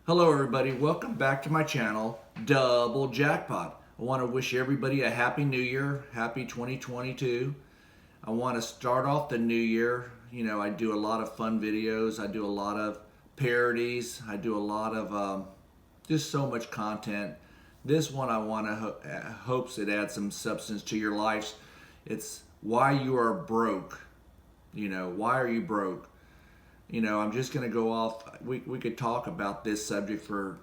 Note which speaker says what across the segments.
Speaker 1: Hello everybody, welcome back to my channel, Double Jackpot. I want to wish everybody a happy new year, happy 2022. I want to start off the new year. I do a lot of fun videos, I do a lot of parodies, I do a lot of just so much content. This one I want to hopes it adds some substance to your lives. It's why you are broke. Why are you broke? I'm just going to go off. We could talk about this subject for,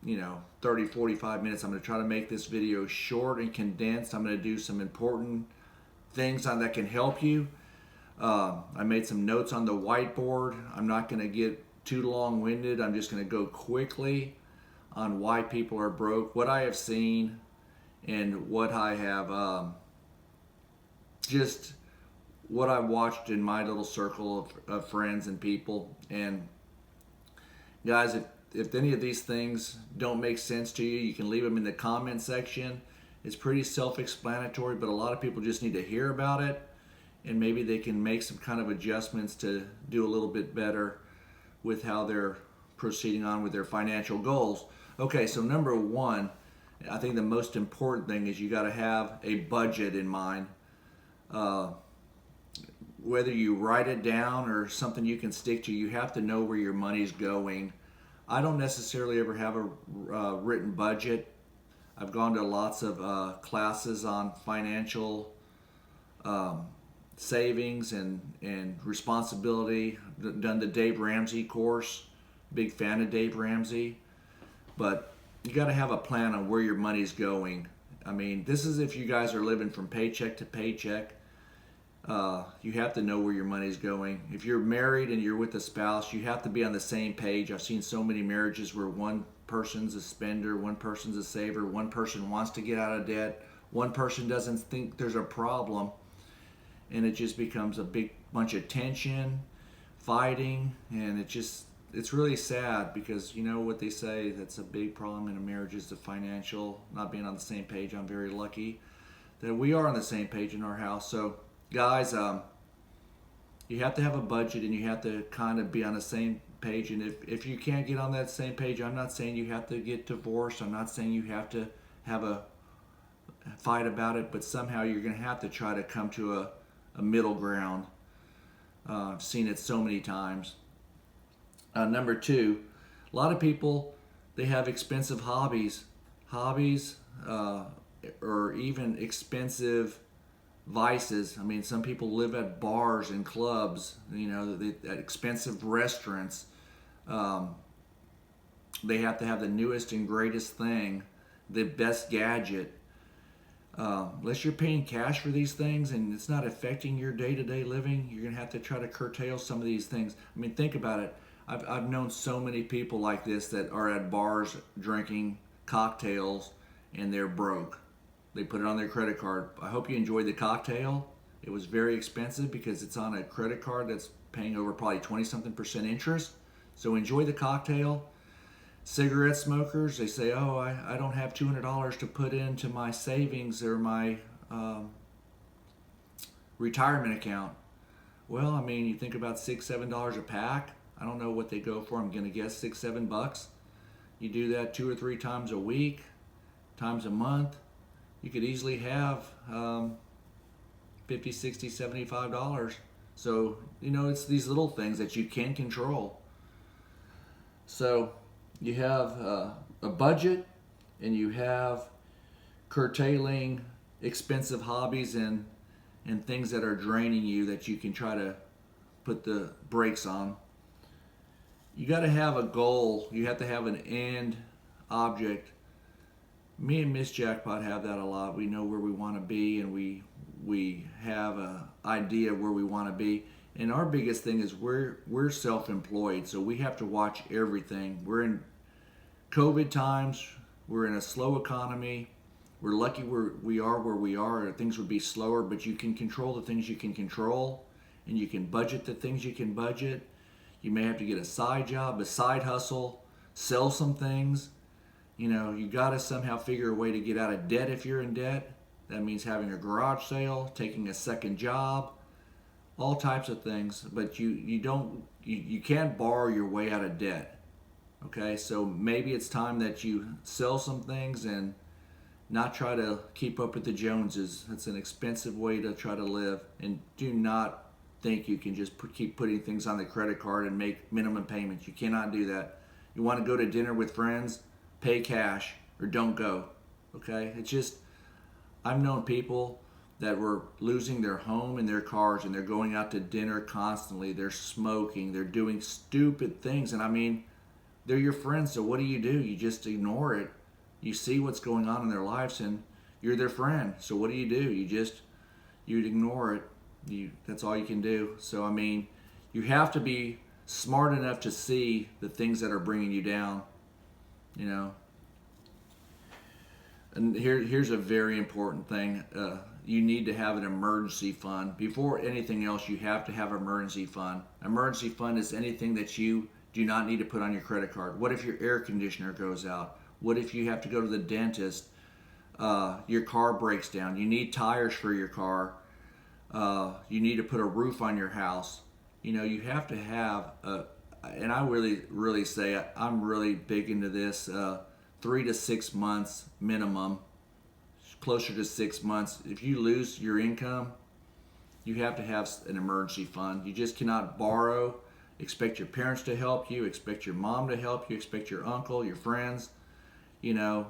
Speaker 1: 30, 45 minutes. I'm going to try to make this video short and condensed. I'm going to do some important things that can help you. I made some notes on the whiteboard. I'm not going to get too long-winded. I'm just going to go quickly on why people are broke, what I have seen, and what I have just what I watched in my little circle of friends and people. And guys, if any of these things don't make sense to you, you can leave them in the comment section. It's pretty self-explanatory, but a lot of people just need to hear about it, and maybe they can make some kind of adjustments to do a little bit better with how they're proceeding on with their financial goals. Okay, so number one, I think the most important thing is you got to have a budget in mind. Whether you write it down or something you can stick to, you have to know where your money's going. I don't necessarily ever have a written budget. I've gone to lots of classes on financial savings and responsibility. Done the Dave Ramsey course. Big fan of Dave Ramsey. But you got to have a plan on where your money's going. I mean, this is if you guys are living from paycheck to paycheck. You have to know where your money's going. If you're married and you're with a spouse, you have to be on the same page. I've seen so many marriages where one person's a spender, one person's a saver, one person wants to get out of debt, one person doesn't think there's a problem, and it just becomes a big bunch of tension, fighting, and it's really sad because you know what they say, that's a big problem in a marriage is the financial, not being on the same page. I'm very lucky that we are on the same page in our house. So guys, you have to have a budget and you have to kind of be on the same page. And if you can't get on that same page, I'm not saying you have to get divorced. I'm not saying you have to have a fight about it, but somehow you're going to have to try to come to a middle ground. I've seen it so many times. Number two, a lot of people, they have expensive hobbies. Or even expensive vices. I mean, some people live at bars and clubs, at expensive restaurants. They have to have the newest and greatest thing, the best gadget. Unless you're paying cash for these things and it's not affecting your day-to-day living, you're going to have to try to curtail some of these things. I mean, think about it. I've known so many people like this that are at bars drinking cocktails and they're broke. They put it on their credit card. I hope you enjoyed the cocktail. It was very expensive because it's on a credit card that's paying over probably 20-something% interest. So enjoy the cocktail. Cigarette smokers, they say, oh, I don't have $200 to put into my savings or my retirement account. Well, I mean, you think about $6, $7 a pack. I don't know what they go for. I'm going to guess $6, $7. You do that 2 or 3 times a week, times a month. You could easily have $50, $60, $75. So, it's these little things that you can control. So, you have a budget and you have curtailing expensive hobbies and things that are draining you that you can try to put the brakes on. You got to have a goal. You have to have an end object. Me and Miss Jackpot have that a lot. We know where we want to be, and we have an idea where we want to be. And our biggest thing is we're self-employed, so we have to watch everything. We're in COVID times. We're in a slow economy. We're lucky we are where we are. Things would be slower, but you can control the things you can control, and you can budget the things you can budget. You may have to get a side job, a side hustle, sell some things. You got to somehow figure a way to get out of debt if you're in debt. That means having a garage sale, taking a second job, all types of things. But you can't borrow your way out of debt. Okay, so maybe it's time that you sell some things and not try to keep up with the Joneses. It's an expensive way to try to live. And do not think you can just keep putting things on the credit card and make minimum payments. You cannot do that. You want to go to dinner with friends, pay cash or don't go. Okay? It's just, I've known people that were losing their home and their cars, and they're going out to dinner constantly. They're smoking, they're doing stupid things. And I mean, they're your friends, so what do? You just ignore it. You see what's going on in their lives, and you're their friend. So what do? You'd ignore it. That's all you can do. So I mean, you have to be smart enough to see the things that are bringing you down. You know. And here's a very important thing. You need to have an emergency fund. Before anything else, you have to have an emergency fund. Emergency fund is anything that you do not need to put on your credit card. What if your air conditioner goes out? What if you have to go to the dentist? Your car breaks down. You need tires for your car. You need to put a roof on your house. You know, you have to have and I really say I'm really big into this, 3 to 6 months minimum, closer to 6 months. If you lose your income, you have to have an emergency fund. You just cannot borrow, expect your parents to help you, expect your mom to help you, expect your uncle, your friends. You know,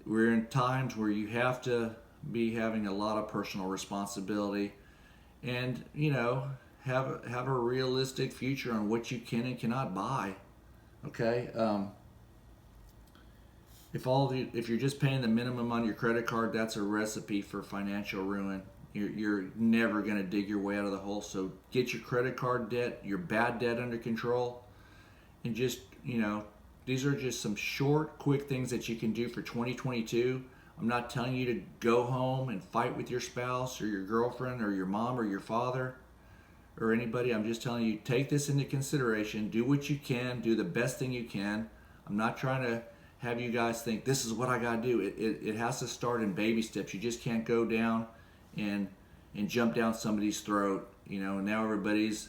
Speaker 1: we're in times where you have to be having a lot of personal responsibility, and you know, have a realistic future on what you can and cannot buy. Okay. If you're just paying the minimum on your credit card, that's a recipe for financial ruin. You're never going to dig your way out of the hole. So get your credit card debt, your bad debt under control, and just, you know, these are just some short, quick things that you can do for 2022. I'm not telling you to go home and fight with your spouse or your girlfriend or your mom or your father or anybody. I'm just telling you, take this into consideration. Do what you can. Do the best thing you can. I'm not trying to have you guys think this is what I got to do. It has to start in baby steps. You just can't go down and jump down somebody's throat, you know, and now everybody's,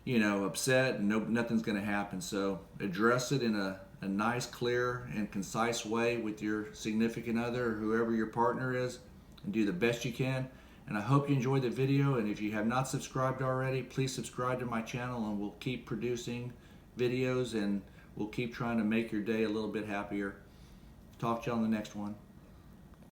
Speaker 1: you know, upset and nothing's going to happen. So address it in a nice, clear, and concise way with your significant other or whoever your partner is, and do the best you can. And I hope you enjoyed the video, and if you have not subscribed already, please subscribe to my channel, and we'll keep producing videos, and we'll keep trying to make your day a little bit happier. Talk to you on the next one.